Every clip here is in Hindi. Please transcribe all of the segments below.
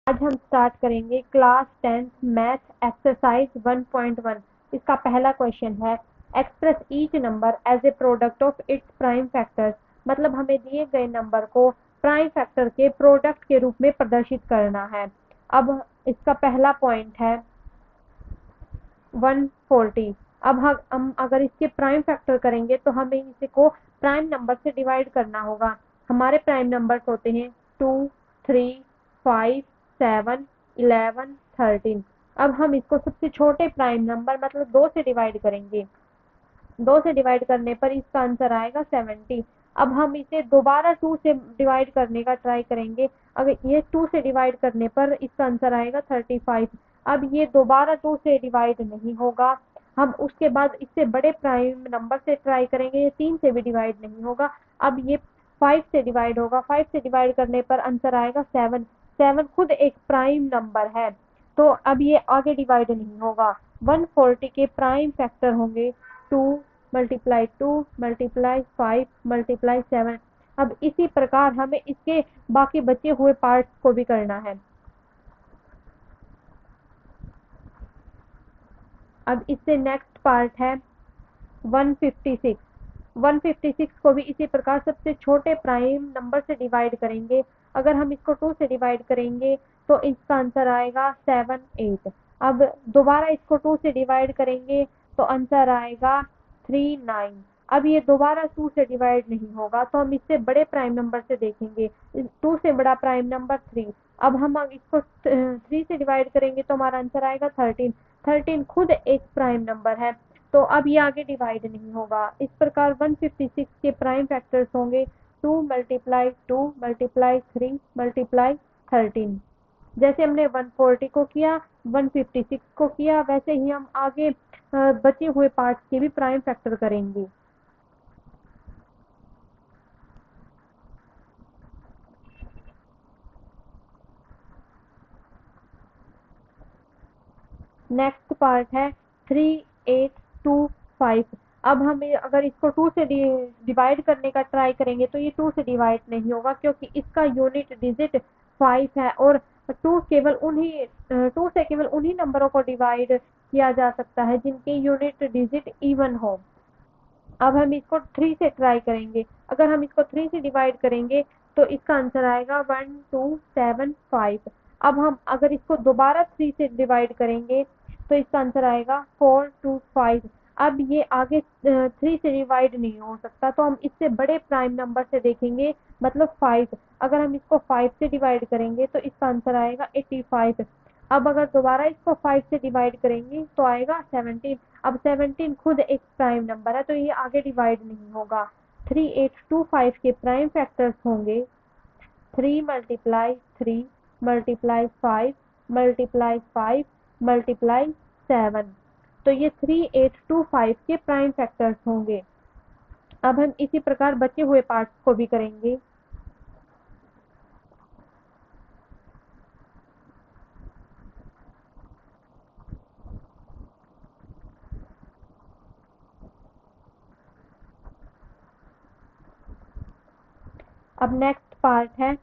आज हम स्टार्ट करेंगे क्लास 10th मैथ एक्सरसाइज 1.1। इसका पहला क्वेश्चन है express each number as a product of its prime factors. मतलब हमें दिए गए नंबर को प्राइम फैक्टर के प्रोडक्ट के रूप में प्रदर्शित करना है। अब इसका पहला पॉइंट है 140। अब हम अगर इसके प्राइम फैक्टर करेंगे तो हमें इसे को प्राइम नंबर से डिवाइड करना होगा। हमारे प्राइम नंबर्स होते हैं 2, 3, 5, 7, 11, 13। अब हम इसको सबसे छोटे प्राइम नंबर मतलब 2 से डिवाइड करेंगे। 2 से डिवाइड करने पर इसका आंसर आएगा 70। अब हम इसे दोबारा 2 से डिवाइड करने का ट्राई करेंगे। अगर ये 2 से डिवाइड करने पर इसका आंसर आएगा 35। अब ये दोबारा 2 से डिवाइड नहीं होगा। हम उसके बाद इससे बड़े प्राइम नंबर से ट्राई करेंगे। ये 3 से भी डिवाइड नहीं होगा। अब ये 5 से डिवाइड होगा। 5 से डिवाइड करने पर आंसर आएगा 7। 7 खुद एक प्राइम नंबर है, तो अब ये आगे डिवाइड नहीं होगा। 140 के प्राइम फैक्टर होंगे 2 मल्टीप्लाई 2 मल्टीप्लाई 5 मल्टीप्लाई 7। अब इसी प्रकार हमें इसके बाकी बचे हुए पार्ट्स को भी करना है। अब इससे नेक्स्ट पार्ट है 156। 156 को भी इसी प्रकार सबसे छोटे प्राइम नंबर से डिवाइड करेंगे। अगर हम इसको 2 से डिवाइड करेंगे तो इसका आंसर आएगा 7, 8। अब दोबारा इसको 2 से डिवाइड करेंगे तो आंसर आएगा 3, 9। अब ये दोबारा 2 से डिवाइड नहीं होगा, तो हम इससे बड़े प्राइम नंबर से देखेंगे। 2 से बड़ा प्राइम नंबर 3। अब हम इसको 3 से डिवाइड करेंगे तो हमारा आंसर आएगा 13। 13 खुद एक प्राइम नंबर है, तो अब ये आगे डिवाइड नहीं होगा। इस प्रकार 156 के प्राइम फैक्टर्स होंगे 2 मल्टीप्लाई 2 मल्टीप्लाई 3 मल्टीप्लाई 13। जैसे हमने 140 को किया, 156 को किया, वैसे ही हम आगे बचे हुए पार्ट्स के भी प्राइम फैक्टर करेंगे। नेक्स्ट पार्ट है 3825। अब हम अगर इसको 2 से डिवाइड करने का ट्राई करेंगे तो ये 2 से डिवाइड नहीं होगा, क्योंकि इसका यूनिट डिजिट 5 है और 2 से केवल उन्हीं नंबरों को डिवाइड किया जा सकता है जिनके यूनिट डिजिट इवन हो। अब हम इसको 3 से ट्राई करेंगे। अगर हम इसको 3 से डिवाइड करेंगे तो इसका आंसर आएगा 1, 2, 7, 5। अब हम अगर इसको दोबारा 3 से डिवाइड करेंगे तो इसका आंसर आएगा 4, 2, 5। अब ये आगे 3 से डिवाइड नहीं हो सकता, तो हम इससे बड़े प्राइम नंबर से देखेंगे, मतलब 5। अगर हम इसको 5 से डिवाइड करेंगे तो इसका आंसर आएगा 85। अब अगर दोबारा इसको 5 से डिवाइड करेंगे तो आएगा 17। अब 17 खुद एक प्राइम नंबर है, तो ये आगे डिवाइड नहीं होगा। 3825 के प्राइम फैक्टर्स होंगे 3 मल्टीप्लाई 3 मल्टीप्लाई 5 मल्टीप्लाई 5 मल्टीप्लाई 7। तो ये 3825 के प्राइम फैक्टर्स होंगे। अब हम इसी प्रकार बचे हुए पार्ट्स को भी करेंगे। अब नेक्स्ट पार्ट है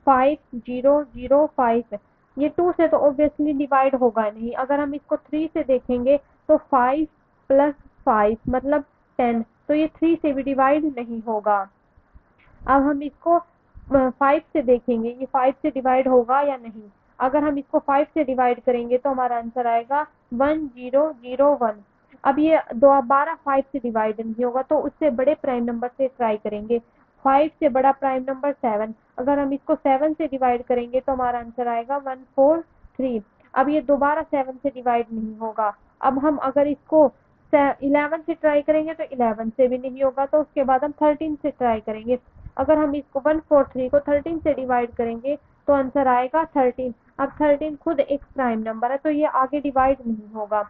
5005। ये 2 से तो ऑब्वियसली डिवाइड होगा नहीं। अगर हम इसको 3 से देखेंगे तो 5 प्लस 5 मतलब 10, तो ये 3 से भी डिवाइड नहीं होगा। अब हम इसको 5 से देखेंगे, ये 5 से डिवाइड होगा या नहीं। अगर हम इसको 5 से डिवाइड करेंगे तो हमारा आंसर आएगा 1001। अब ये दोबारा 5 से डिवाइड नहीं होगा, तो उससे बड़े प्राइम नंबर से ट्राई करेंगे। 5 से बड़ा प्राइम नंबर 7। अगर हम इसको 7 से डिवाइड करेंगे तो हमारा आंसर आएगा 143। अब ये दोबारा 7 से डिवाइड नहीं होगा। अब हम अगर इसको 11 से ट्राई करेंगे तो 11 से भी नहीं होगा, तो उसके बाद हम 13 से ट्राई करेंगे। अगर हम इसको 143 को 13 से डिवाइड करेंगे तो आंसर आएगा 13। अब 13 खुद एक प्राइम नंबर है, तो ये आगे डिवाइड नहीं होगा।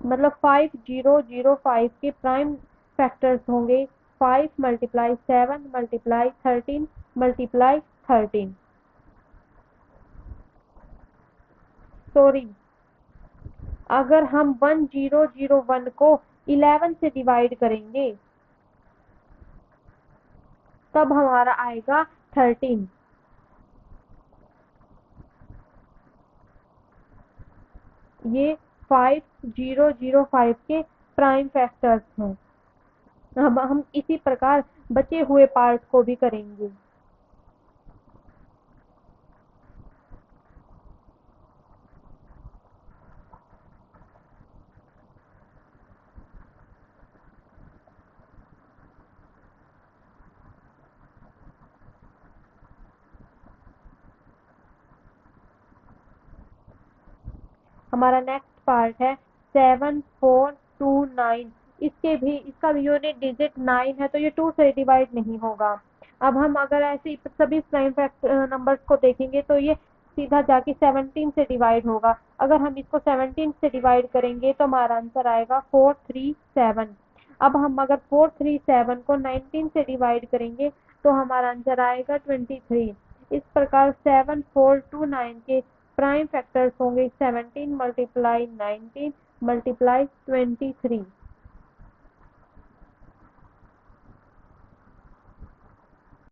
मतलब 5005 के प्राइम फैक्टर्स होंगे 5 मल्टीप्लाई 7 मल्टीप्लाई 13 मल्टीप्लाई 13। सॉरी, अगर हम 1001 को 11 से डिवाइड करेंगे तब हमारा आएगा 13। ये 5005 के प्राइम फैक्टर्स हैं। अब हम इसी प्रकार बचे हुए पार्ट को भी करेंगे। हमारा नेक्स्ट पार्ट है 7429। इसका भी यूनिट डिजिट 9 है, तो ये 2 से डिवाइड नहीं होगा। अब हम अगर ऐसे ही सभी प्राइम फैक्टर नंबर्स को देखेंगे तो ये सीधा जाके 17 से डिवाइड होगा। अगर हम इसको 17 से डिवाइड करेंगे तो हमारा आंसर आएगा 437। अब हम अगर 437 को 19 से डिवाइड करेंगे तो हमारा आंसर आएगा 23। इस प्रकार 7429 के प्राइम फैक्टर्स होंगे 17 मल्टीप्लाई 19 मल्टीप्लाई 23।